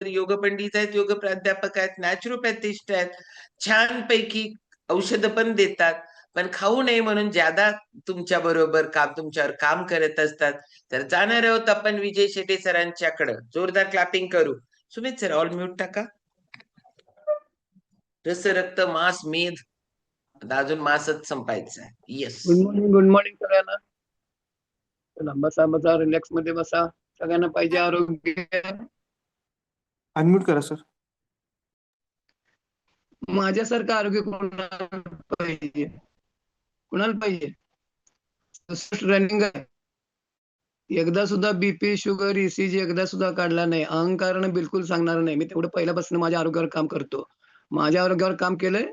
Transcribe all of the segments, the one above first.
योग पंडित आहेत, योग प्राध्यापक आहेत, नॅचरोपॅथिस्ट आहेत, छानपैकी औषधं पण देतात. पण खाऊ नये म्हणून ज्यादा तुमच्या बरोबर तुमच्यावर काम करत असतात. तर जाणार आहोत आपण विजय शेटे सरांच्याकडं. जोरदार क्लॅपिंग करू. सुमित सर ऑल म्यूट टाका. रस रक्त मांस मेध, आता अजून मांसच संपायचं आहे. येस. गुड मॉर्निंग सगळ्यांना. चला बसा बसा, रिलॅक्स मध्ये बसा. सगळ्यांना पाहिजे आरोग्य. अनम्यूट करा सर. माझ्यासारखं आरोग्य कोणाला पाहिजे? कुणाला पाहिजे? रनिंग आहे, एकदा सुद्धा बीपी शुगर ईसीजी एकदा सुद्धा काढला नाही. अहंकारानं बिलकुल सांगणार नाही. मी तेवढं पहिल्यापासून माझ्या आरोग्यावर काम करतो. माझ्या आरोग्यावर काम केलंय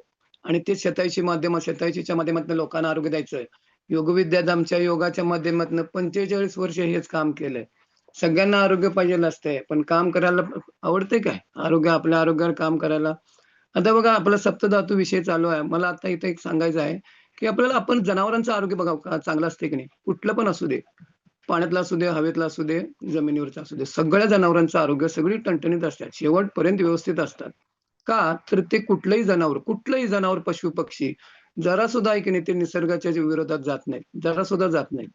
आणि ते शतायुषी माध्यमातून लोकांना आरोग्य द्यायचंय. योगविद्याधामच्या योगाच्या माध्यमातून 45 वर्ष हेच काम केलंय. सगळ्यांना आरोग्य पाहिजे असतंय, पण काम करायला आवडतंय काय? आपल्या आरोग्यावर काम करायला. आता बघा, आपला सप्तधातू विषय चालू आहे. मला आता इथे एक सांगायचं आहे की आपण जनावरांचं आरोग्य बघा चांगलं असते की नाही, कुठलं पण असू दे, पाण्यातला असू दे, हवेतला असू दे, जमिनीवरचा असू दे, सगळ्या जनावरांचं आरोग्य सगळी टणटणीत असतात, शेवटपर्यंत व्यवस्थित असतात. का तर ते कुठलंही जनावर पशु पक्षी जरा सुद्धा आहे की नाही, ते निसर्गाच्या विरोधात जात नाहीत, जरा सुद्धा जात नाहीत.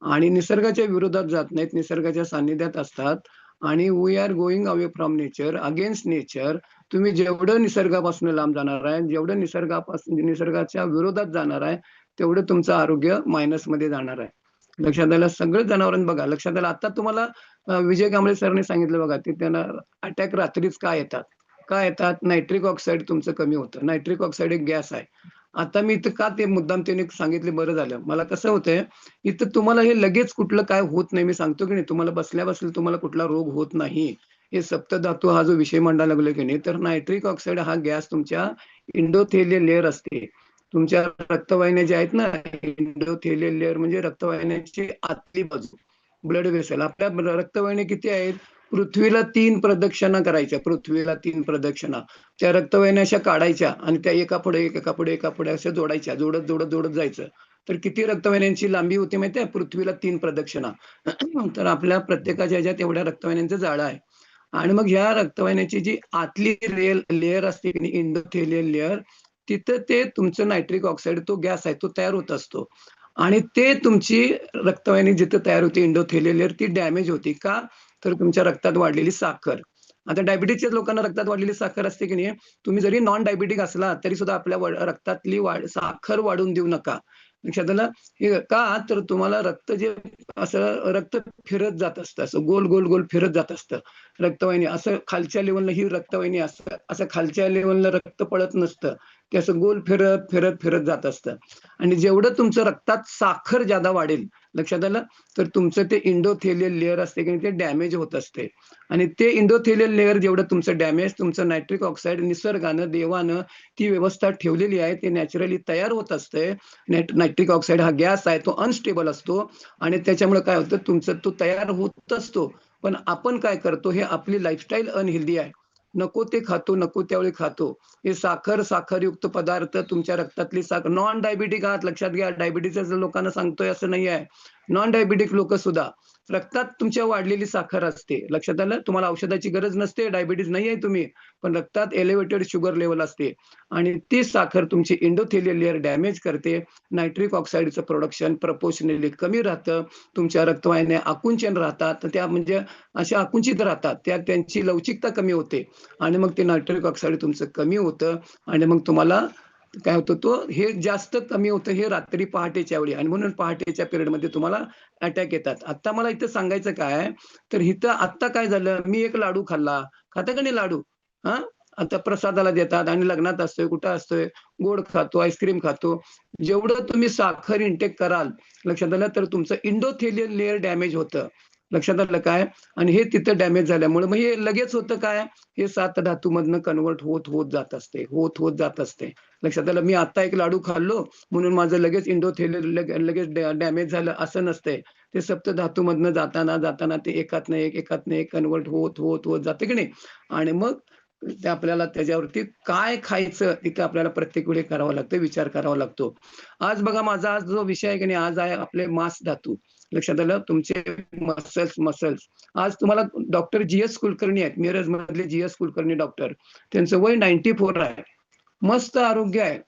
आणि निसर्गाच्या विरोधात जात नाहीत, निसर्गाच्या सान्निध्यात असतात. आणि we are going away from nature, against nature. तुम्ही जेवढं निसर्गापासून लांब जाणार आहे, जेवढं निसर्गाच्या विरोधात जाणार आहे, तेवढं तुमचं आरोग्य मायनस मध्ये जाणार आहे. लक्षात आलं? सगळं जनावरांना बघा, लक्षात आलं? आता तुम्हाला विजय कांबळे सरांनी सांगितलं बघा, की त्यांना अटॅक रात्रीच का येतात? नायट्रिक ऑक्साईड तुमचं कमी होतं. नायट्रिक ऑक्साईड एक गॅस आहे. आता मी इथं का ते मुद्दाम त्याने सांगितले, बरं झालं. मला कसं होतंय, इथं तुम्हाला हे लगेच कुठलं काय होत नाही. मी सांगतो की नाही, तुम्हाला बसल्या तुम्हाला कुठला रोग होत नाही. हे सप्तधातू हा जो विषय मांडा लागलो की नाही, तर नायट्रिक ऑक्साईड हा गॅस तुमच्या इंडोथेलियल लेअर असते. तुमच्या रक्तवाहिन्या ज्या आहेत ना, इंडोथेलियल लेअर म्हणजे रक्तवाहिन्याची आतली बाजू, ब्लड वेसल. आपल्या रक्तवाहिन्या किती आहेत? पृथ्वीला 3 प्रदक्षिणा करायच्या. पृथ्वीला 3 प्रदक्षिणा. त्या रक्तवाहिन्या अशा काढायच्या आणि त्या एका पुढे अशा जोडायच्या, जोडत जायचं. तर किती रक्तवाहिन्यांची लांबी होती माहिती आहे? पृथ्वीला 3 प्रदक्षिणा. तर आपल्या प्रत्येकाच्या ह्याच्यात एवढ्या रक्तवाहिन्यांचं जाळं आहे. आणि मग ह्या रक्तवाहिन्याची जी आतली लेअर असते की इंडोथेलियल लेअर, तिथं ते तुमचं नायट्रिक ऑक्साईड, तो गॅस आहे, तो तयार होत असतो. आणि ते तुमची रक्तवाहिनी जिथं तयार होती, इंडोथेलियल लेअर, ती डॅमेज होती. का? तर तुमच्या रक्तात वाढलेली साखर. आता डायबिटीसच्या लोकांना रक्तात वाढलेली साखर असते की नाही, तुम्ही जरी नॉन डायबिटिक असला तरी सुद्धा आपल्या रक्तातली साखर वाढून देऊ नका. लक्षात आलं? हे का? तर तुम्हाला रक्त जे असं रक्त फिरत जात असतं, असं गोल गोल गोल फिरत जात असतं रक्तवाहिनी. असं खालच्या लेवलला ही रक्तवाहिनी असतं, असं खालच्या लेवलला रक्त पळत नसतं, ते असं गोल फिरत जात असतं. आणि जेवढं तुमचं रक्तात साखर ज्यादा वाढेल, लक्षात आलं, तर तुमचं ते इंडोथेलियल लेअर असते की ते डॅमेज होत असते. आणि ते इंडोथेलियल लेअर जेवढं तुमचं डॅमेज, तुमचं नायट्रिक ऑक्साईड निसर्गानं, देवानं ती व्यवस्था ठेवलेली आहे, ते नॅचरली तयार होत असते. नायट्रिक ऑक्साईड हा गॅस आहे, तो अनस्टेबल असतो. आणि त्याच्यामुळे काय होतं, तुमचं तो तयार होत असतो. पण आपण काय करतो, हे आपली लाईफस्टाईल अनहेल्दी आहे. नको ते खातो, नको त्यावेळी खातो. हे साखरयुक्त पदार्थ तुमच्या रक्तातली साखर. नॉन डायबिटिक आहात, लक्षात घ्या. डायबिटीसच्या लोकांना सांगतोय असं नाही आहे. नॉन डायबिटिक लोक सुद्धा रक्तात तुमच्या वाढलेली साखर असते. लक्षात आलं? तुम्हाला औषधाची गरज नसते, डायबिटीस नाही आहे तुम्ही, पण रक्तात एलिव्हेटेड शुगर लेवल असते. आणि ती साखर तुमची इंडोथेलियल लेअर डॅमेज करते. नायट्रिक ऑक्साईडचं प्रोडक्शन प्रपोर्शनली कमी राहतं. तुमच्या रक्तवाहिन्या आकुंचन राहतात, त्या म्हणजे अशा आकुंचित राहतात, त्यांची लवचिकता कमी होते. आणि मग ते नायट्रिक ऑक्साईड तुमचं कमी होतं. आणि मग तुम्हाला काय होतं, तो हे जास्त कमी होतं हे रात्री पहाटेच्या वेळी. आणि म्हणून पहाटेच्या पिरियडमध्ये तुम्हाला अटॅक येतात. आता मला इथं सांगायचं काय, तर इथं आता काय झालं, मी एक लाडू खाल्ला, खाता का नाही लाडू? हा, आता प्रसादाला देतात आणि लग्नात असतोय, कुठं असतोय, गोड खातो, आईस्क्रीम खातो. जेवढं तुम्ही साखर इंटेक कराल, लक्षात आलं, तर तुमचं इंडोथेलियल लेअर डॅमेज होतं. लक्षात आलं काय? आणि हे तिथं डॅमेज झाल्यामुळे मग हे लगेच होतं काय, हे 7 धातूमधनं कन्वर्ट होत जात असते. लक्षात आलं? मी आता एक लाडू खाल्लो म्हणून माझं लगेच इंडोथेलियल लगेच डॅमेज झालं असं नसतंय. ते सप्तधातूमधनं जाताना ते एकातनं एक कन्वर्ट होत जाते की नाही. आणि मग ते आपल्याला त्याच्यावरती काय खायचं तिथं आपल्याला प्रत्येक वेळी करावं लागतं, विचार करावा लागतो. आज बघा, माझा आज जो विषय आहे की नाही, आज आहे आपले मांस धातू. लक्षात आलं. तुमचे मसल्स आज तुम्हाला डॉक्टर GS कुलकर्णी आहेत, मिरज मधले GS कुलकर्णी डॉक्टर. त्यांचं वय 94 आहे. मस्त आरोग्य आहे.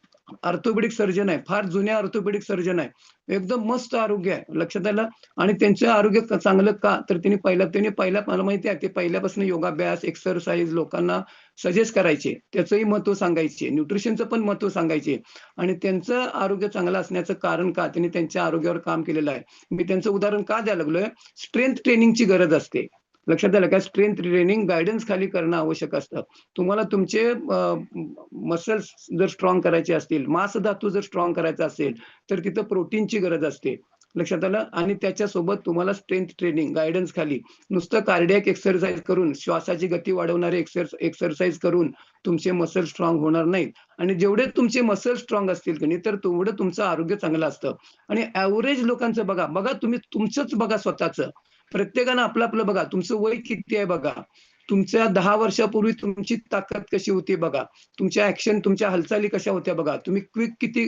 ऑर्थोपेडिक सर्जन आहे, फार जुन्या ऑर्थोपेडिक सर्जन आहे. एकदम मस्त आरोग्य आहे, लक्षात आलं. आणि त्यांचं आरोग्य चांगलं का, तर त्यांनी पहिला मला माहिती आहे ते पहिल्यापासून योगाभ्यास, एक्सरसाइज लोकांना सजेस्ट करायचे, त्याचंही महत्व सांगायचे, न्यूट्रिशनचं पण महत्व सांगायचे. आणि त्यांचं आरोग्य चांगलं असण्याचं कारण का, त्यांनी त्यांच्या आरोग्यावर काम केलेलं आहे. मी त्यांचं उदाहरण का द्यायला लागलोय, स्ट्रेंथ ट्रेनिंगची गरज असते. लक्षात आलं का, स्ट्रेंथ ट्रेनिंग गायडन्स खाली करणं आवश्यक असतं. तुम्हाला तुमचे मसल्स जर स्ट्रॉंग करायचे असतील, मांस धातू जर स्ट्रॉंग करायचा असेल, तर तिथं प्रोटीनची गरज असते. लक्षात आलं. आणि त्याच्यासोबत तुम्हाला स्ट्रेंथ ट्रेनिंग गायडन्स खाली नुसतं कार्डियक एक्सरसाइज करून, श्वासाची गती वाढवणारे एक्सरसाइज करून तुमचे मसल स्ट्रॉंग होणार नाहीत. आणि जेवढे तुमचे मसल स्ट्रॉंग असतील की नाही, तर तेवढं तुमचं आरोग्य चांगलं असतं. आणि ऍव्हरेज लोकांचं बघा तुम्ही तुमचंच बघा स्वतःचं. प्रत्येकानं आपलं आपलं बघा, तुमचं वय किती आहे बघा, तुमच्या 10 वर्षापूर्वी तुमची ताकद कशी होती बघा, तुमच्या ऍक्शन, तुमच्या हालचाली कशा होत्या बघा, तुम्ही क्विक किती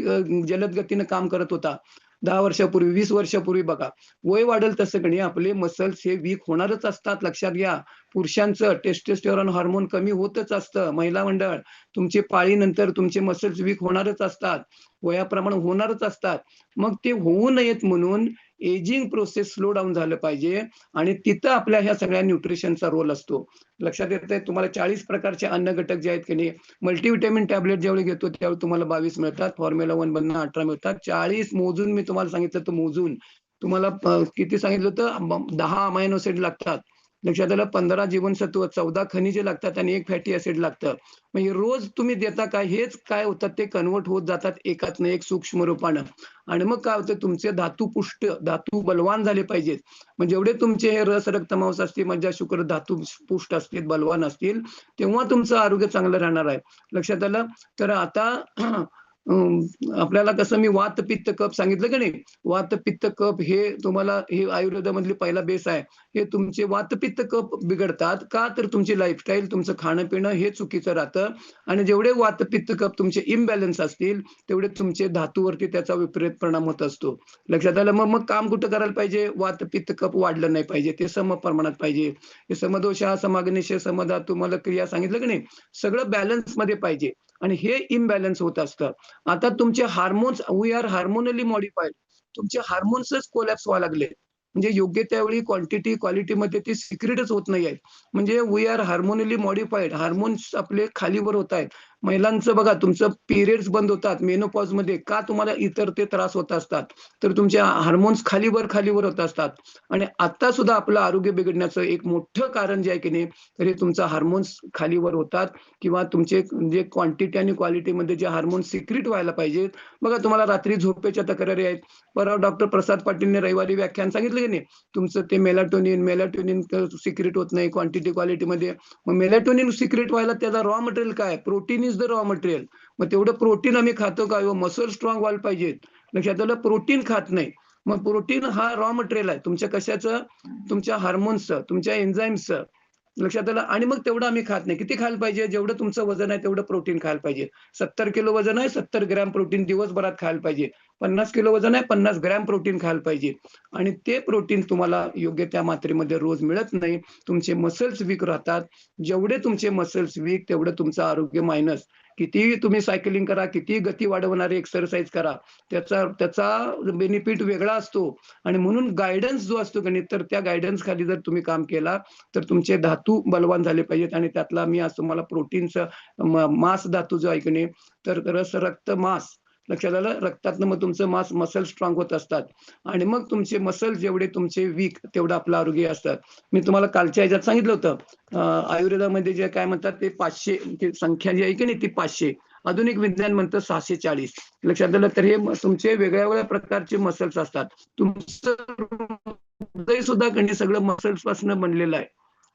जलद गतीनं काम करत होता 10 वर्षापूर्वी, 20 वर्षापूर्वी बघा. वय वाढेल तसं कणी आपले मसल्स हे वीक होणारच असतात, लक्षात घ्या. पुरुषांचं टेस्टोस्टेरॉन हार्मोन कमी होतच असतं. महिला मंडळ, तुमचे पाळीनंतर तुमचे मसल्स वीक होणारच असतात, वयाप्रमाणे होणारच असतात. मग ते होऊ नयेत म्हणून एजिंग प्रोसेस स्लो डाऊन झालं पाहिजे. आणि तिथं आपल्या ह्या सगळ्या न्यूट्रिशनचा रोल असतो. लक्षात येतंय तुम्हाला 40 प्रकारचे अन्न घटक जे आहेत की नाही, मल्टीव्हिटॅमिन टॅबलेट ज्यावेळी घेतो त्यावेळी तुम्हाला 22 मिळतात, फॉर्म्युला 1 मधनं 18 मिळतात. 40 मोजून मी तुम्हाला सांगितलं तर मोजून तुम्हाला किती सांगितलं होतं, 10 अमायनो ऍसिड लागतात. लक्षात आलं. 15 जीवनसत्व, 14 खनिजे लागतात आणि 1 फॅटी ऍसिड लागतं. म्हणजे रोज तुम्ही देता काय, हेच काय होतात ते कन्वर्ट होत जातात एकातनं एक सूक्ष्म रूपानं. आणि मग काय होतं, तुमचे धातू पुष्ट, धातू बलवान झाले पाहिजेत. म्हणजे जेवढे तुमचे हे रस, रक्त, मांस असतील, मज्जा, शुक्र धातू पुष्ट असतील, बलवान असतील, तेव्हा तुमचं आरोग्य चांगलं राहणार आहे. लक्षात आलं. तर आता आपल्याला कसं मी वात पित्त कफ सांगितलं की नाही, वात पित्त कफ हे तुम्हाला हे आयुर्वेदामधली पहिला बेस आहे. हे तुमचे वात पित्त कफ बिघडतात का, तर तुमची लाईफस्टाईल, तुमचं खाणं पिणं हे चुकीचं राहतं. आणि जेवढे वात पित्त कफ तुमचे इम्बॅलन्स असतील, तेवढे तुमचे धातूवरती त्याचा विपरीत परिणाम होत असतो. लक्षात आलं. मग मग काम कुठं करायला पाहिजे, वात पित्त कफ वाढलं नाही पाहिजे, ते सम प्रमाणात पाहिजे. हे समदोष समग्निश समधातू मला क्रिया सांगितलं की नाही, सगळं बॅलन्स मध्ये पाहिजे. आणि हे इम्बॅलन्स होत असतं. आता तुमचे हार्मोन्स, वी आर हार्मोनली मॉडिफाईड, तुमचे हार्मोन्सच कोलॅप्स व्हायला लागले. म्हणजे योग्य त्यावेळी क्वांटिटी क्वालिटीमध्ये ते सिक्रेटच होत नाही आहेत. म्हणजे वी आर हार्मोनली मॉडिफाईड, हार्मोन्स आपले खालीवर होत आहेत. महिलांचं बघा, तुमचं पिरियड्स बंद होतात मेनोपॉज मध्ये का, तुम्हाला इतर ते त्रास होत असतात, तर तुमचे हार्मोन्स खालीवर होत असतात. आणि आता सुद्धा आपलं आरोग्य बिघडण्याचं एक मोठं कारण जे आहे की नाही, तर हे तुमचं हार्मोन्स खालीवर होतात. किंवा तुमचे जे क्वांटिटी आणि क्वालिटीमध्ये जे हार्मोन्स सिक्रेट व्हायला पाहिजेत. बघा तुम्हाला रात्री झोपेच्या तक्रारी आहेत. परवा डॉक्टर प्रसाद पाटीलने रविवारी व्याख्यान सांगितलं की नाही, तुमचं ते मेलाटोनिन सिक्रेट होत नाही क्वांटिटी क्वालिटीमध्ये. मग मेलाटोनिन सिक्रेट व्हायला त्याचा रॉ मटेरियल काय, protein is the raw material. मग तेवढं प्रोटीन आम्ही खातो का, मसल स्ट्रॉंग व्हायला पाहिजेत. लक्षात आलं. प्रोटीन खात नाही. मग प्रोटीन हा रॉ मटेरियल आहे तुमच्या कशाचं, तुमच्या हार्मोन्सचं, तुमच्या एन्झाईम्सचं. लक्षात आलं. आणि मग तेवढं आम्ही खात नाही. किती खायला पाहिजे, जेवढं तुमचं वजन आहे तेवढं प्रोटीन खायला पाहिजे. 70 किलो वजन आहे, 70 ग्रॅम प्रोटीन दिवसभरात खायला पाहिजे. 50 किलो वजन आहे, 50 ग्रॅम प्रोटीन खायला पाहिजे. आणि ते प्रोटीन तुम्हाला योग्य त्या मात्रेमध्ये रोज मिळत नाही. तुमचे मसल्स वीक राहतात. जेवढे तुमचे मसल्स वीक, तेवढं तुमचं आरोग्य मायनस. कितीही तुम्ही सायकलिंग करा, कितीही गती वाढवणारी एक्सरसाइज करा, त्याचा बेनिफिट वेगळा असतो. आणि म्हणून गायडन्स जो असतो की नाही, तर त्या गायडन्स खाली जर तुम्ही काम केला, तर तुमचे धातू बलवान झाले पाहिजेत. आणि त्यातला मी आज तुम्हाला प्रोटीनचं मांस धातू जो आहे की नाही, तर रस, रक्त, मांस. लक्षात आलं. रक्तातनं मग तुमचं मसल स्ट्रॉंग होत असतात. आणि मग तुमचे मसल जेवढे तुमचे वीक, तेवढं आपलं आरोग्य असतात. मी तुम्हाला कालच्या ह्याच्यात सांगितलं होतं, आयुर्वेदामध्ये जे काय म्हणतात ते 500 संख्या जी आहे की नाही ती 500, आधुनिक विज्ञान म्हणतं 640. लक्षात आलं. तर हे तुमचे वेगळ्या वेगळ्या प्रकारचे मसल्स असतात. तुमचं हृदय सुद्धा सगळं मसल्स पासून बनलेलं आहे.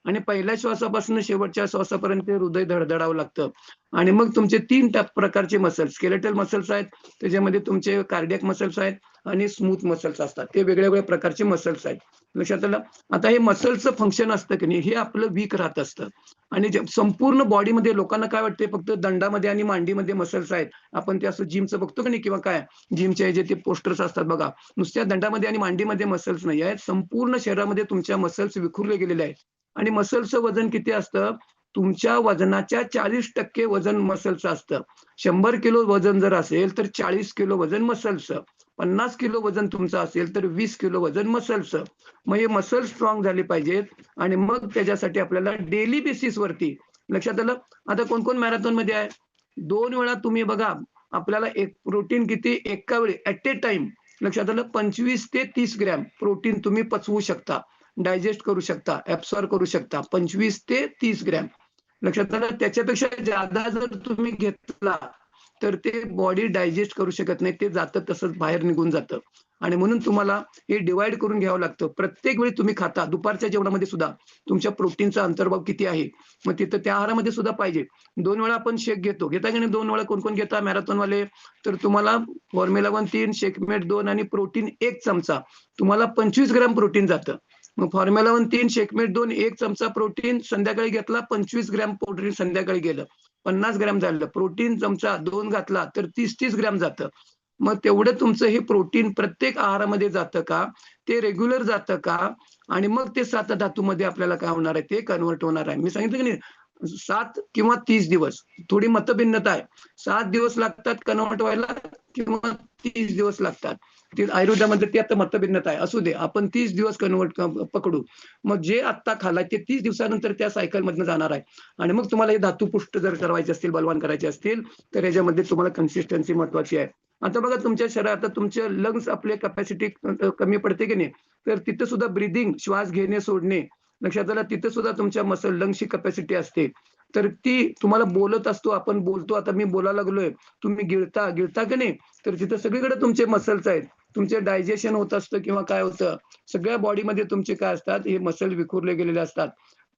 आणि पहिल्या श्वासापासून शेवटच्या श्वासापर्यंत ते हृदय धडधडावं लागतं. आणि मग तुमचे 3 प्रकारचे मसल्स, स्केलेटल मसल्स आहेत, त्याच्यामध्ये तुमचे कार्डियक मसल्स आहेत आणि स्मूथ मसल्स असतात. ते वेगळ्या प्रकारचे मसल्स आहेत. लक्षात आलं? आता हे मसल्सचं फंक्शन असतं की नाही, हे आपलं वीक राहत असतं. आणि संपूर्ण बॉडीमध्ये लोकांना काय वाटते, फक्त दंडामध्ये आणि मांडीमध्ये मसल्स आहेत. आपण ते असं जिमचं बघतो की नाही, किंवा काय जिमचे जे ते पोस्टर्स असतात बघा, नुसत्या दंडामध्ये आणि मांडीमध्ये मसल्स नाही आहेत, संपूर्ण शरीरामध्ये तुमच्या मसल्स विखुरले गेलेले आहेत. आणि मसल्सचं वजन किती असतं? तुमच्या वजनाच्या 40% वजन मसल्सचं असतं. 100 किलो वजन जर असेल तर 40 किलो वजन मसल्सचं. 50 किलो वजन तुमचं असेल तर 20 किलो वजन मसल्सचं. मग हे मसल स्ट्रॉंग झाले पाहिजेत आणि मग त्याच्यासाठी आपल्याला डेली बेसिसवरती, लक्षात आलं? आता कोण कोण मॅरेथॉन मध्ये आहे? 2 वेळा तुम्ही बघा, आपल्याला एक प्रोटीन किती एका वेळी ऍट ए टाइम, लक्षात आलं? 25 ते 30 ग्रॅम प्रोटीन तुम्ही पचवू शकता, डायजेस्ट करू शकता, ऍब्सॉर्ब करू शकता. 25 ते 30 ग्रॅम, लक्षात आलं? त्याच्यापेक्षा जादा जर तुम्ही घेतला तर ते बॉडी डायजेस्ट करू शकत नाही, ते जातं तसंच बाहेर निघून जातं. आणि म्हणून तुम्हाला हे डिवाइड करून घ्यावं लागतं. प्रत्येक वेळी तुम्ही खाता, दुपारच्या जेवणामध्ये सुद्धा तुमच्या प्रोटीनचा अंतर्भाव किती आहे, मग तिथं त्या आहारामध्ये सुद्धा पाहिजे. 2 वेळा आपण शेक घेतो, घेता की नाही? 2 वेळा कोण कोण घेता मॅरेथॉनवाले? तर तुम्हाला फॉर्म्युला 1 3, शेकमेट 2 आणि प्रोटीन 1 चमचा, तुम्हाला 25 ग्रॅम प्रोटीन जातं. मग फॉर्म्युला 1 3, शेकमेट 2, 1 चमचा प्रोटीन संध्याकाळी घेतला, 25 ग्रॅम प्रोटीन संध्याकाळी गेलं, 50 ग्रॅम झालं. प्रोटीन चमचा 2 घातला तर 30 ग्रॅम जातं. मग तेवढं तुमचं हे प्रोटीन प्रत्येक आहारामध्ये जातं का? ते रेग्युलर जातं का? आणि मग ते 7 धातूमध्ये आपल्याला काय होणार आहे, ते कन्व्हर्ट होणार आहे. मी सांगितलं की नाही, 7 किंवा 30 दिवस, थोडी मतभिन्नता आहे. 7 दिवस लागतात कन्व्हर्ट व्हायला किंवा 30 दिवस लागतात. ते आयुर्वेदामध्ये ती आता मतभिन्नता आहे. असू दे, आपण 30 दिवस कन्व्हर्ट पकडू. मग जे आत्ता खाल्लाय ते 30 दिवसानंतर त्या सायकल मधनं जाणार आहे. आणि मग तुम्हाला हे धातुपुष्ट जर करायचे असतील, बलवान करायचे असतील, तर याच्यामध्ये तुम्हाला कन्सिस्टन्सी महत्वाची आहे. आता बघा, तुमच्या शरीरात आता तुमचे लंग्स, आपले कॅपॅसिटी कमी पडते की नाही, तर तिथं सुद्धा ब्रिदिंग, श्वास घेणे सोडणे, लक्षात आलं? तिथं सुद्धा तुमच्या मसल लंग्सची कॅपॅसिटी असते. तर ती तुम्हाला बोलत असतो, आपण बोलतो, आता मी बोलायला लागलोय, तुम्ही गिळता की नाही, तर तिथं सगळीकडे तुमचे मसल्स आहेत. तुमचे डायजेशन होत असतं किंवा काय होतं, सगळ्या बॉडीमध्ये तुमचे काय असतात, हे मसल विखुरले गेलेले असतात.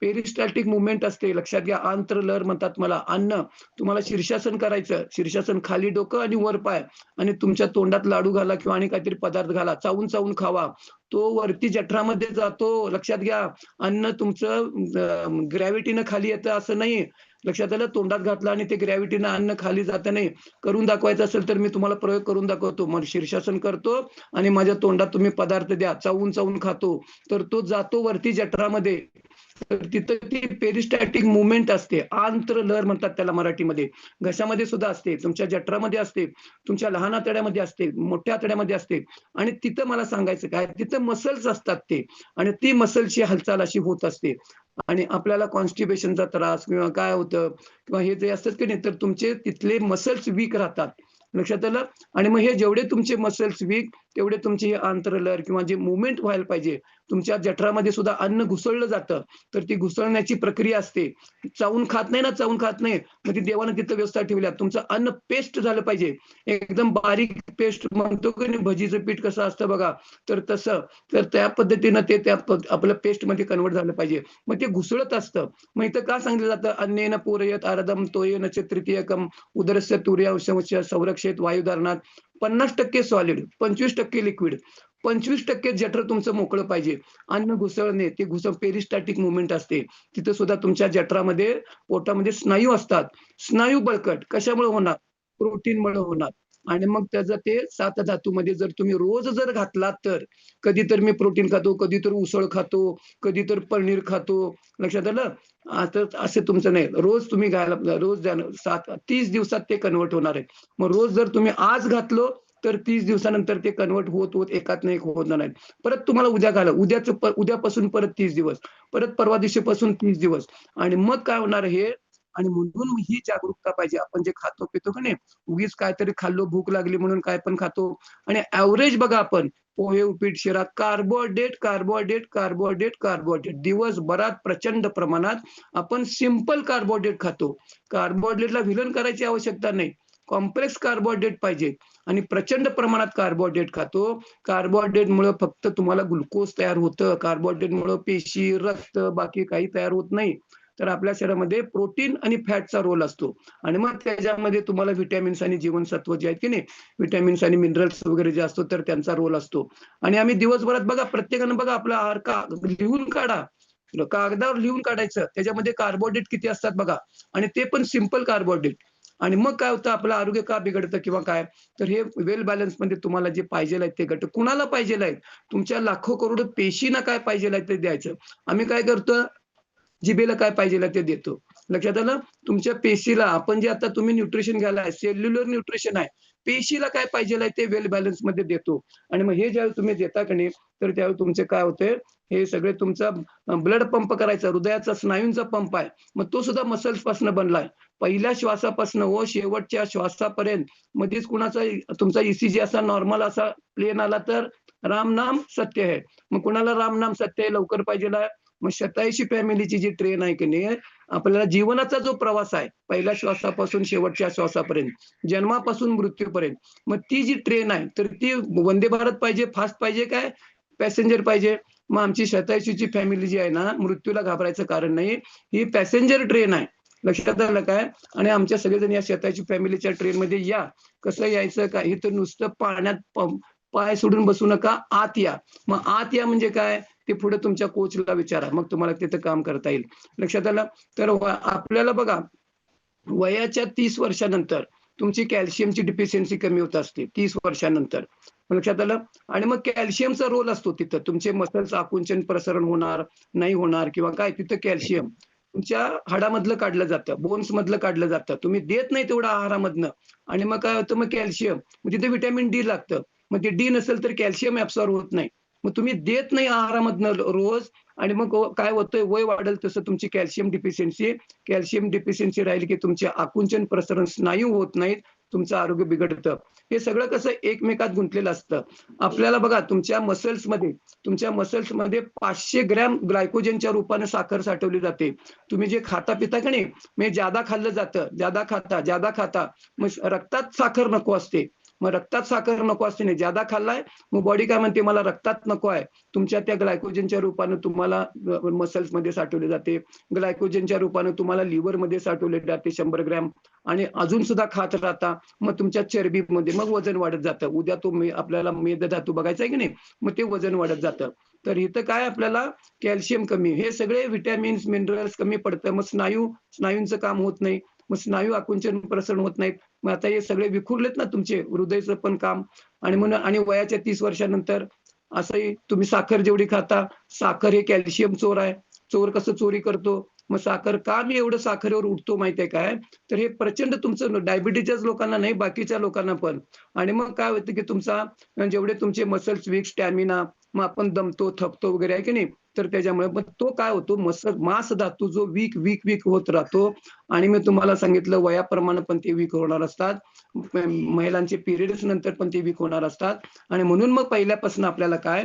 पेरिस्टॅल्टिक मुवमेंट असते, लक्षात घ्या. आंत्रलहर म्हणतात मला. अन्न, तुम्हाला शीर्षासन करायचं, शीर्षासन खाली डोकं आणि वर पाय, आणि तुमच्या तोंडात लाडू घाला किंवा आणि काहीतरी पदार्थ घाला, चावून चावून खावा, तो वरती जठरामध्ये जातो. लक्षात घ्या, अन्न तुमचं ग्रॅव्हिटीनं खाली येतं असं नाही. लक्षात आलं? तोंडात घातलं आणि ते ग्रॅव्हिटीनं अन्न खाली जातं नाही. करून दाखवायचं असेल तर मी तुम्हाला प्रयोग करून दाखवतो. मग शीर्षासन करतो आणि माझ्या तोंडात तुम्ही पदार्थ द्या, चावून चावून खातो, तर तो जातो वरती जठरामध्ये. तर तिथं ती पेरिस्टॅटिक मुवमेंट असते, आंत्रलहर म्हणतात त्याला मराठीमध्ये. घशामध्ये सुद्धा असते, तुमच्या जठरामध्ये असते, तुमच्या लहान आतड्यामध्ये असते, मोठ्या आतड्यामध्ये असते. आणि तिथं मला सांगायचं काय, तिथं मसल्स असतात ते, आणि ती मसलची हालचाल अशी होत असते. आणि आपल्याला कॉन्स्टिपेशनचा त्रास किंवा काय होतं, किंवा हे जे असतात की नाही, तर तुमचे तिथले मसल्स वीक राहतात. लक्षात आलं? आणि मग हे जेवढे तुमचे मसल्स वीक, तेवढे तुमचे हे आंत्रलहर किंवा जे मुवमेंट व्हायला पाहिजे, तुमच्या जठरामध्ये सुद्धा अन्न घुसळलं जातं, तर ती घुसळण्याची प्रक्रिया असते. चावून खात नाही ना, चावून खात नाही, मग ती देवानं तिथं व्यवस्था ठेवल्या. तुमचं अन्न पेस्ट झालं पाहिजे, एकदम बारीक पेस्ट म्हणतो की नाही, भजीचं पीठ कसं असतं बघा, तर तसं. तर त्या पद्धतीनं ते आपलं पेस्टमध्ये कन्व्हर्ट झालं पाहिजे. मग ते घुसळत असतं. मग इथं का सांगितलं जातं, अन्नेन पूरयत आरदम तोयेन च तृतीयकम उदरस्य तुर्यावश्य संरक्षित वायुधारणात. 50% सॉलिड, 25% लिक्विड, 25% जठर तुमचं मोकळं पाहिजे. अन्न घुसळणे, ते पेरिस्टॅटिक मुवमेंट असते. तिथं सुद्धा तुमच्या जठरामध्ये, पोटामध्ये स्नायू असतात. स्नायू बळकट कशामुळे होणार? प्रोटीनमुळे होणार. आणि मग त्याचं ते 7 धातूमध्ये जर तुम्ही रोज जर घातलात तर, कधी तर मी प्रोटीन खातो, कधी तर उसळ खातो, कधी तर पनीर खातो, लक्षात आलं? आता असं तुमचं नाही, रोज तुम्ही घ्यायला, रोज द्या. 30 दिवसात ते कन्व्हर्ट होणार आहे. मग रोज जर तुम्ही आज घातलो तर 30 दिवसानंतर ते कन्व्हर्ट होत होत एकात नाही होणार नाही. परत तुम्हाला उद्या घाला, उद्यापासून परत 30 दिवस, परत परवा दिवशीपासून 30 दिवस, आणि मग काय होणार हे. आणि म्हणून ही जागरूकता पाहिजे. आपण जे खातो पितो का नाही, उगीच काहीतरी खाल्लो, भूक लागली म्हणून काय पण खातो. आणि ऍव्हरेज बघा, आपण पोहे, उपीट, शिरा, कार्बोहायड्रेट कार्बोहायड्रेट कार्बोहायड्रेट कार्बोहायड्रेट दिवसभरात प्रचंड प्रमाणात आपण सिंपल कार्बोहायड्रेट खातो. कार्बोहायड्रेटला विलन करायची आवश्यकता नाही. कॉम्प्लेक्स कार्बोहायड्रेट पाहिजे आणि प्रचंड प्रमाणात कार्बोहायड्रेट खातो. कार्बोहायड्रेटमुळे फक्त तुम्हाला ग्लुकोज तयार होतं. कार्बोहायड्रेटमुळे पेशी, रक्त बाकी काही तयार होत नाही. तर आपल्या शरीरामध्ये प्रोटीन आणि फॅटचा रोल असतो आणि मग त्याच्यामध्ये तुम्हाला व्हिटॅमिन्स आणि जीवनसत्व जे आहेत की नाही, व्हिटॅमिन्स आणि मिनरल्स वगैरे जे असतो तर त्यांचा रोल असतो. आणि आम्ही दिवसभरात बघा प्रत्येकानं बघा आपला आहार लिहून काढा. कागदावर लिहून काढायचं. त्याच्यामध्ये कार्बोहायड्रेट किती असतात बघा आणि ते पण सिंपल कार्बोहायड्रेट. आणि मग काय होतं आपलं आरोग्य का बिघडतं किंवा काय? तर हे वेल बॅलन्स मध्ये तुम्हाला जे पाहिजेल आहेत ते घटक कुणाला पाहिजेल आहेत? तुमच्या लाखो करोडो पेशींना काय पाहिजेल आहे ते द्यायचं. आम्ही काय करतो जिभेला काय पाहिजे ते देतो. लक्षात आलं? तुमच्या पेशीला आपण जे आता तुम्ही न्यूट्रिशन घ्यायलाय, सेल्युलर न्यूट्रिशन आहे. पेशीला काय पाहिजे आहे ते वेल बॅलन्समध्ये देतो. आणि मग हे ज्यावेळी तुम्ही देता की नाही, तर त्यावेळी तुमचे काय होतंय, हे सगळे तुमचा ब्लड पंप करायचा, हृदयाचा स्नायूंचा पंप आहे. मग तो सुद्धा मसल्सपासून बनलाय. पहिल्या श्वासापासून व शेवटच्या श्वासापर्यंत मध्येच कुणाचा तुमचा ईसीजी असा नॉर्मल असा प्लेन आला तर राम नाम सत्य है. मग कुणाला राम नाम सत्य है लवकर पाहिजेल आहे. मग 87 फॅमिलीची जी ट्रेन आहे की नाही, आपल्याला जीवनाचा जो प्रवास आहे, पहिल्या श्वासापासून शेवटच्या श्वासापर्यंत, जन्मापासून मृत्यूपर्यंत. मग ती जी ट्रेन आहे, तर ती वंदे भारत पाहिजे, फास्ट पाहिजे काय पॅसेंजर पाहिजे? मग आमची 87 ची फॅमिली जी आहे ना, मृत्यूला घाबरायचं कारण नाही. ही पॅसेंजर ट्रेन आहे. लक्षात आलं काय? आणि आमच्या सगळेजण या 87 फॅमिलीच्या ट्रेनमध्ये या. कसं यायचं काय? इथं नुसतं पाण्यात पाय सोडून बसू नका, आत या. मग आत या म्हणजे काय? ते पुढे तुमच्या कोचला विचारा. मग तुम्हाला तिथं काम करता येईल. लक्षात आलं? तर आपल्याला बघा वयाच्या 30 वर्षानंतर तुमची कॅल्शियमची डिफिशियन्सी कमी होत असते 30 वर्षानंतर. लक्षात आलं? आणि मग कॅल्शियमचा रोल असतो तिथं. तुमचे मसल्स आकुंचन प्रसरण होणार, नाही होणार किंवा काय तिथं कॅल्शियम तुमच्या हाडामधलं काढलं जातं, बोन्स मधलं काढलं जातं. तुम्ही देत नाही तेवढं आहारामधनं आणि मग काय होतं मग कॅल्शियम. मग तिथे व्हिटॅमिन डी लागतं. मग ते डी नसेल तर कॅल्शियम ॲब्सॉर्ब होत नाही. मग तुम्ही देत नाही आहारामधनं रोज आणि मग काय होतंय वय वाढेल तसं तुमची कॅल्शियम डिफिशियन्सी राहिली की तुमचे आकुंचन प्रसरण स्नायू होत नाहीत, तुमचं आरोग्य बिघडतं. हे सगळं कसं एकमेकात गुंतलेलं असतं. आपल्याला बघा तुमच्या मसल्समध्ये 500 ग्रॅम ग्लायकोजनच्या रूपाने साखर साठवली जाते. तुम्ही जे खाता पिता की नाही, म्हणजे जादा खाल्लं जातं, जादा खाता. मग रक्तात साखर नको असते. मग रक्तात साखर नको असते नाही, जादा खाल्लाय, मग बॉडी काय म्हणते मला रक्तात नको आहे. तुमच्या त्या ग्लायकोजनच्या रूपाने तुम्हाला मसल्समध्ये साठवले जाते. ग्लायकोजनच्या रूपाने तुम्हाला लिव्हरमध्ये साठवले जाते 100 ग्रॅम आणि अजून सुद्धा खात राहता. मग तुमच्या चरबीमध्ये मग वजन वाढत जातं. उद्या तो आपल्याला मेदधातू बघायचा आहे की नाही, मग ते वजन वाढत जातं. तर इथं काय आपल्याला कॅल्शियम कमी, हे सगळे व्हिटॅमिन्स, मिनरल्स कमी पडतं. मग स्नायूंचं काम होत नाही. मग स्नायू आकुंचन प्रसरण होत नाहीत. मग आता हे सगळे विखुरलेत ना तुमचे हृदयाचं पण काम. आणि म्हणून आणि वयाच्या 30 वर्षानंतर असंही तुम्ही साखर जेवढी खाता, साखर हे कॅल्शियम चोर आहे. चोर कसं चोरी करतो? मग साखर का मी एवढं साखरेवर उठतो माहितीये काय? तर हे प्रचंड तुमचं डायबिटीजच्याच लोकांना नाही, बाकीच्या लोकांना पण. आणि मग काय होतं की तुमचा जेवढे तुमचे मसल्स वीक, स्टॅमिना, मग आपण दमतो, थकतो वगैरे आहे की नाही? तर त्याच्यामुळे मग तो काय होतो मांस धातू जो वीक होत राहतो. आणि मी तुम्हाला सांगितलं वयाप्रमाणे पण ते वीक होणार असतात. महिलांचे पिरियड्स नंतर पण ते वीक होणार असतात. आणि म्हणून मग पहिल्यापासून आपल्याला काय,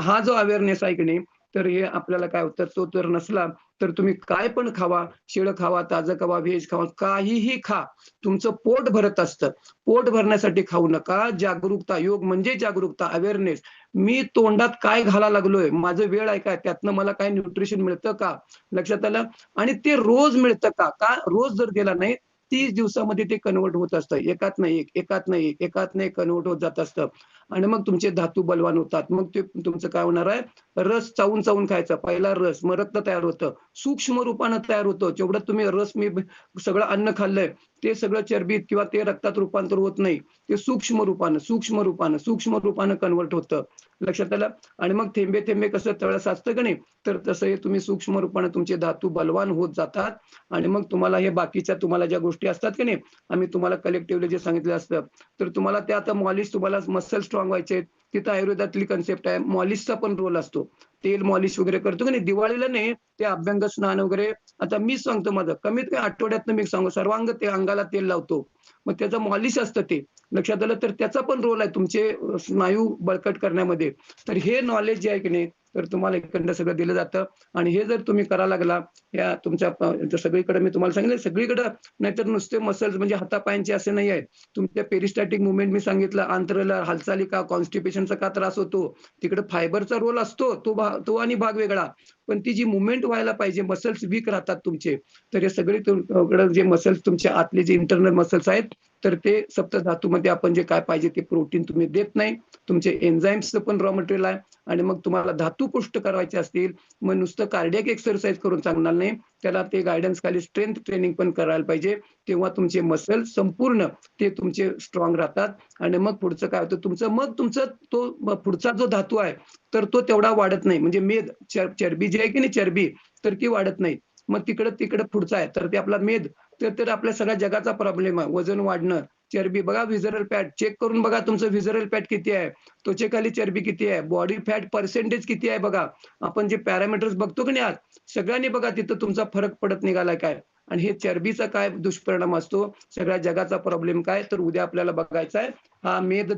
हा जो अवेअरनेस आहे की नाही, तर हे आपल्याला काय होतं, तो जर नसला तर तुम्ही काय पण खावा, शिळं खावा, ताजं खावा, व्हेज खावा, काहीही खा. तुमचं पोट भरत असतं. पोट भरण्यासाठी खाऊ नका. जागरूकता, योग म्हणजे जागरूकता, अवेअरनेस. मी तोंडात काय घालायला लागलोय, माझं वेळ आहे काय, त्यातनं मला काय न्यूट्रिशन मिळतं का? लक्षात आलं? आणि ते रोज मिळतं का? रोज जर गेला नाही 30 दिवसामध्ये ते कन्व्हर्ट होत असतं. एकात एक कन्व्हर्ट होत जात असतं. आणि मग तुमचे धातू बलवान होतात. मग ते तुमचं काय होणार आहे, रस चावून खायचा. पहिला रस, मग रक्त तयार होतं. सूक्ष्म रूपानं तयार होतं. जेवढं तुम्ही मी सगळं अन्न खाल्लंय, ते सगळं चरबीत किंवा ते रक्तात रूपांतर होत नाही. ते सूक्ष्म रूपानं कन्व्हर्ट होतं. लक्षात आलं? आणि मग थेंबे कसं तळ साचतं का नाही, तर तसं हे तुम्ही सूक्ष्म रूपानं तुमचे धातू बलवान होत जातात. आणि मग तुम्हाला हे बाकीच्या तुम्हाला ज्या गोष्टी असतात की नाही, आम्ही तुम्हाला कलेक्टिव्हली जे सांगितलं असतं, तर तुम्हाला ते आता मॉलिश, तुम्हाला मसल स्ट्रॉंग व्हायचे, तिथं आयुर्वेदातली कन्सेप्ट आहे. मॉलिशचा पण रोल असतो. तेल मॉलिश वगैरे करतो की नाही, दिवाळीला नाही ते अभ्यंग स्नान वगैरे. आता मीच सांगतो माझं कमीत कमी आठवड्यातनं मी सांगू सर्वांग ते अंगाला तेल लावतो. मग त्याचं मॉलिश असतं ते. लक्षात आलं? तर त्याचा पण रोल आहे तुमचे स्नायू बळकट करण्यामध्ये. तर हे नॉलेज जे आहे की नाही, तर तुम्हाला इकडनं सगळं दिलं जातं. आणि हे जर तुम्ही करायला लागला, या तुमच्या सगळीकडे मी तुम्हाला सांगितलं सगळीकडं, नाहीतर नुसते मसल्स म्हणजे हातापायांचे असे नाही आहेत. तुमच्या पेरिस्टॅटिक मुव्हमेंट मी सांगितलं, आंत्रला हालचाली का, कॉन्स्टिपेशनचा का त्रास होतो, तिकडे फायबरचा रोल असतो, तो आणि भाग वेगळा. पण ती जी मुव्हमेंट व्हायला पाहिजे, मसल्स वीक राहतात तुमचे. तर हे सगळे तुमच्याकडे जे मसल्स तुमचे आतले जे इंटरनल मसल्स आहेत, तर ते सप्तधातूमध्ये आपण जे काय पाहिजे ते प्रोटीन तुम्ही देत नाही. तुमचे एन्झाईम्सचं पण रॉ मटेरियल आहे. आणि मग तुम्हाला धातू पुष्ट करायचे असतील, मग नुसतं कार्डियाक एक्सरसाइज करून चालणार नाही. त्याला ते गाईडन्स खाली स्ट्रेंथ ट्रेनिंग पण करायला पाहिजे. तेव्हा तुमचे मसल संपूर्ण ते तुमचे स्ट्रॉंग राहतात. आणि मग पुढचं काय होतं तुमचं तो पुढचा जो धातू आहे, तर तो तेवढा वाढत नाही. म्हणजे मेद चरबी जी आहे की नाही चरबी, तर ती वाढत नाही. मग तिकडं पुढचा आहे, तर ते आपला मेद, तर आपल्या सगळ्या जगाचा प्रॉब्लेम आहे. वजन वाढणं, चरबी. बघा व्हिजरल फॅट चेक करून बघा तुमचं व्हिजरल फॅट किती आहे, त्वचेखाली चरबी किती आहे, बॉडी फॅट पर्सेंटेज किती आहे बघा. आपण जे पॅरामीटर्स बघतो की नाही आज, सगळ्यांनी बघा तिथं तुमचा फरक पडत निघालाय काय. आणि हे चरबीचा काय दुष्परिणाम असतो, सगळ्या जगाचा प्रॉब्लेम काय, तर उद्या आपल्याला बघायचा आहे. हा मेद